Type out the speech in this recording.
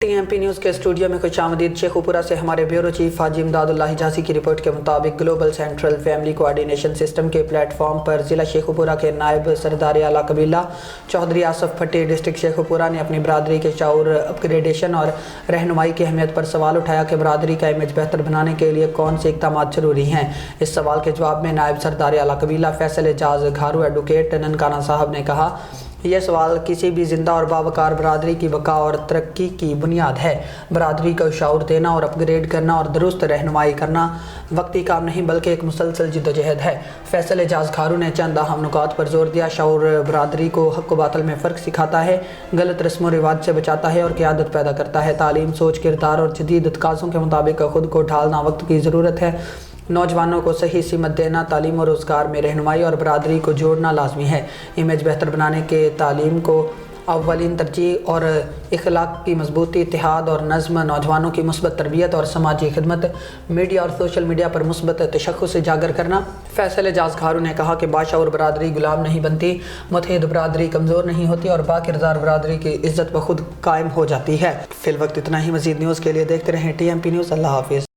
TMP news के studio में खुश आमदीद। शेखुपुरा से हमारे ब्यूरो चीफ हाजी इमदादुल्लाह हिजाज़ी की रिपोर्ट के मुताबिक global central family coordination system के प्लेटफॉर्म पर ज़िला शेखुपुरा के नायब सरदार आला कबीला चौधरी आसफ भट्टी डिस्ट्रिक्ट शेखुपुरा ने अपनी बरादरी के शऊर अपग्रेडेशन और रहनुमाई की अहमियत पर सवाल उठाया कि बरादरी का इमेज बेहतर बनाने के लिए कौन से इक़दाम ज़रूरी हैं। इस सवाल के जवाब में नायब सरदार आला कबीला फैसल एजाज घारू एडवोकेट ननकाना साहब ने कहा, यह सवाल किसी भी जिंदा और बावकार बरादरी की बका और तरक्की की बुनियाद है। बरादरी को शऊर देना और अपग्रेड करना और दुरुस्त रहनुमाई करना वक्ती काम नहीं बल्कि एक मुसलसल जिद्दोजहद है। फैसल एजाज खारू ने चंद अहम नुकात पर जोर दिया। शऊर बरादरी को हक़ व बातिल में फ़र्क सिखाता है, गलत रस्म व रिवाज से बचाता है और क़यादत पैदा करता है। तालीम, सोच, किरदार और जदीद तकाज़ों के मुताबिक ख़ुद को ढालना वक्त की ज़रूरत है। नौजवानों को सही सीमत देना, तालीम और रोज़गार में रहनुमाई और बरादरी को जोड़ना लाजमी है। इमेज बेहतर बनाने के तालीम को अव्वलीन तरजीह और इखलाक की मजबूती, इत्तेहाद और नज़्म, नौजवानों की मुस्बत तरबियत और समाजी खिदमत, मीडिया और सोशल मीडिया पर मुस्बत तशख़्ख़ुस उजागर करना। फैसल एजाज खारू ने कहा कि बाशऊर बरादरी गुलाम नहीं बनती, मुत्तहिद बरादरी कमज़ोर नहीं होती और बाकिरदार बरादरी की इज़्ज़त ब खुद कायम हो जाती है। फ़िल वक्त इतना ही। मज़ीद न्यूज़ के लिए देखते रहें TMP न्यूज़। अल्लाह हाफ़िज़।